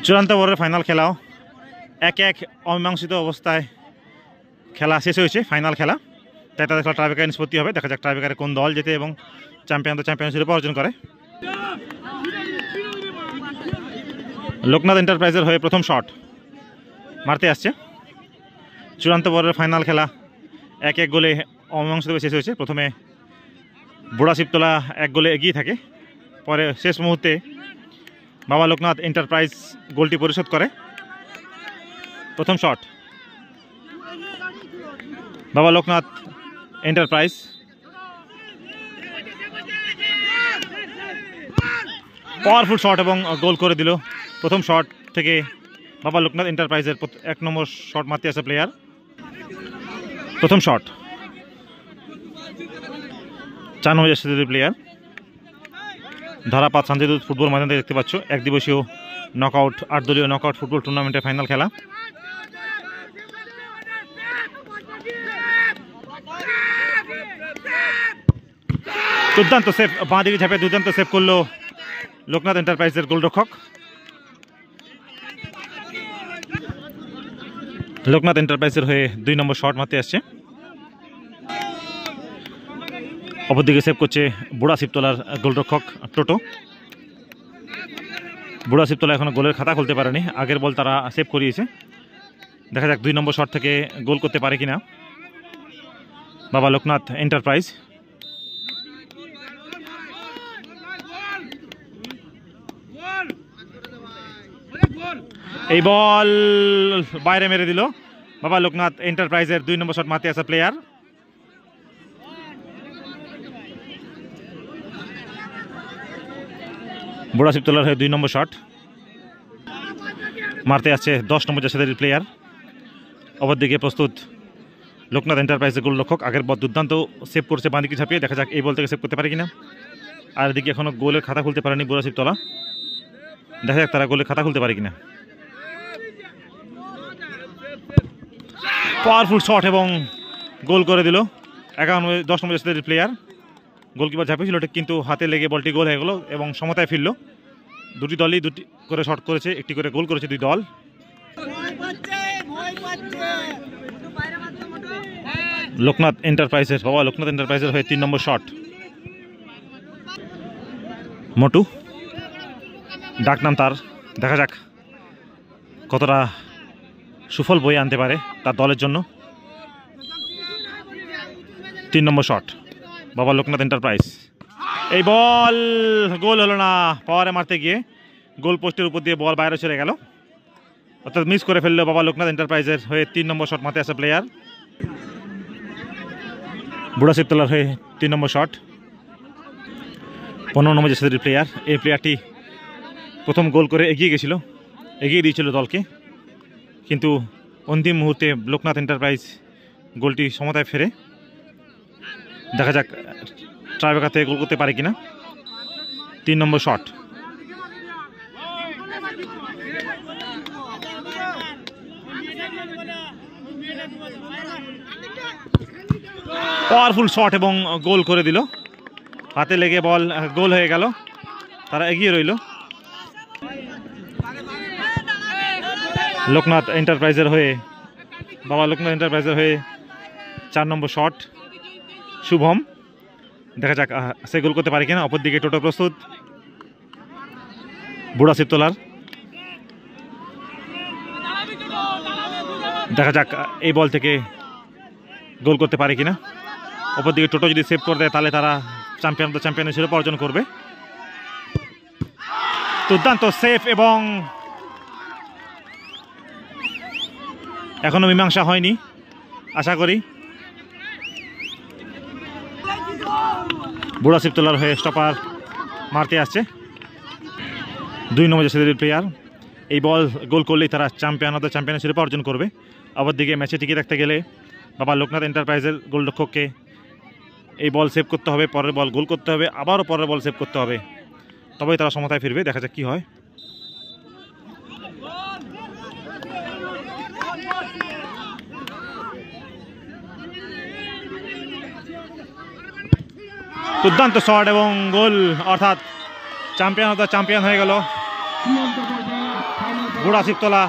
চূড়ান্ত ওভারের ফাইনাল খেলাও 1-1 অমীমাংসিত অবস্থায় খেলা শেষ হয়েছে। ফাইনাল খেলা, তাই তাদের খেলা ট্রাইব্রেকার নিষ্পত্তি হবে। দেখা যাক ট্রাইব্রেকারে কোন দল জেতে এবং চ্যাম্পিয়ন শিরোপা অর্জন করে। লোকনাথ এন্টারপ্রাইজের হয়ে প্রথম শট মারতে আসছে। চূড়ান্ত ওভারের ফাইনাল খেলা 1-1 গোলে অমীমাংসিতভাবে শেষ হয়েছে। প্রথমে বুড়া শিবতলা 1 গোলে এগিয়ে থাকে, পরে শেষ মুহূর্তে বাবা লোকনাথ এন্টারপ্রাইজ গোলটি পরিশোধ করে। প্রথম শট বাবা লোকনাথ এন্টারপ্রাইজ, পাওয়ারফুল শট এবং গোল করে দিল। প্রথম শট থেকে বাবা লোকনাথ এন্টারপ্রাইজের 1 নম্বর শট মারতে আসে প্লেয়ার। প্রথম শট 4 নম্বর প্লেয়ার। ধারাপাত সানজিদুত ফুটবল ময়দান থেকে দেখতে পাচ্ছ এক দিবসীয় নকআউট 8 দলীয় নকআউট ফুটবল টুর্নামেন্টের ফাইনাল খেলা। দুর্দান্ত সেভ, বাঁ দিকে ঝাঁপে দুর্দান্ত সেভ করলো লোকনাথ এন্টারপ্রাইজের গোলরক্ষক। লোকনাথ এন্টারপ্রাইজের হয়ে 2 নম্বর শট মারতে আসছে। অপরদিকে সেভ করছে বুড়া শিবতলার গোলরক্ষক টোটো। বুড়া শিবতলা এখনো গোলের খাতা খুলতে পারেনি, আগের বল তারা সেভ করিয়েছে। দেখা যাক 2 নম্বর শট থেকে গোল করতে পারে কিনা বাবা লোকনাথ এন্টারপ্রাইজ। এই বল বাইরে মেরে দিল বাবা লোকনাথ এন্টারপ্রাইজের 2 নম্বর শট মারতে আসা প্লেয়ার। বুড়া শিবতলার হয়ে 2 নম্বর শট মারতে আসছে 10 নম্বর জাসেদের প্লেয়ার। অপরদিকে প্রস্তুত লোকনাথ এন্টারপ্রাইজের গোলরক্ষক, আগের বল দুর্দান্ত সেভ করছে বাঁ দিকে ঝাঁপিয়ে। দেখা যাক এই বল থেকে সেভ করতে পারে কিনা। আর এদিকে এখনো গোলের খাতা খুলতে পারেনি বুড়া শিবতলা, দেখা যাক তারা গোলের খাতা খুলতে পারে কিনা। পাওয়ারফুল শট এবং গোল করে দিল 10 নম্বর জাসেদের প্লেয়ার। গোলকিপার ঝাঁপিয়েছিল ঠিক, কিন্তু হাতে লেগে বলটি গোল হয়ে গেল এবং সমতায় ফিরল। দুটি দলই 2টি করে শট করেছে, 1টি করে গোল করেছে 2 দল। লোকনাথ এন্টারপ্রাইজের বাবা লোকনাথ এন্টারপ্রাইজের হয়ে 3 নম্বর শট। মোটু ডাক নাম তার, দেখা যাক কতটা সুফল বয়ে আনতে পারে তার দলের জন্য। 3 নম্বর শট বাবা লোকনাথ এন্টারপ্রাইজ। এই বল গোল হলো না, পাওয়ারে মারতে গিয়ে গোল পোস্টের উপর দিয়ে বল বাইরে চলে গেল, অর্থাৎ মিস করে ফেললো বাবা লোকনাথ এন্টারপ্রাইজের হয়ে 3 নম্বর শট মারতে আসা প্লেয়ার। বুড়া শিবতলার হয়ে 3 নম্বর শট 15 নম্বর জাসেদের প্লেয়ার। এই প্লেয়ারটি প্রথম গোল করে এগিয়ে দিয়েছিল দলকে, কিন্তু অন্তিম মুহূর্তে লোকনাথ এন্টারপ্রাইজ গোলটি সমতায় ফেরে। দেখা যাক ট্রাইব্রেকার থেকে গোল করতে পারে কিনা। 3 নম্বর শট পাওয়ারফুল শট এবং গোল করে দিল। হাতে লেগে বল গোল হয়ে গেল, তারা এগিয়ে রইল। লোকনাথ এন্টারপ্রাইজের হয়ে বাবা লোকনাথ এন্টারপ্রাইজের হয়ে 4 নম্বর শট শুভম, দেখা যাক সে গোল করতে পারে কিনা। অপরদিকে টোটো প্রস্তুত বুড়া শিবতলার, দেখা যাক এই বল থেকে গোল করতে পারে কিনা। অপরদিকে টোটো যদি সেভ করে দেয় তাহলে তারা চ্যাম্পিয়নের শিরোপা অর্জন করবে। দুর্দান্ত সেভ এবং এখনো মীমাংসা হয়নি, আশা করি। বুড়া শিবতলার হয়ে স্টপার মারতে আসছে 2 নম্বর জাসেদের প্লেয়ার। এই বল গোল করলেই তারা চ্যাম্পিয়নের শিরোপা অর্জন করবে। অপরদিকে ম্যাচে টিকে রাখতে গেলে বাবা লোকনাথ এন্টারপ্রাইজের গোলরক্ষককে এই বল সেভ করতে হবে, পরের বল গোল করতে হবে, আবারও পরের বল সেভ করতে হবে, তবেই তারা সমতায় ফিরবে। দেখা যাক কি হয়। দুর্দান্ত শট এবং গোল, অর্থাৎ চ্যাম্পিয়ন হয়ে গেল গোড়া শিবতলা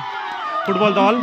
ফুটবল দল।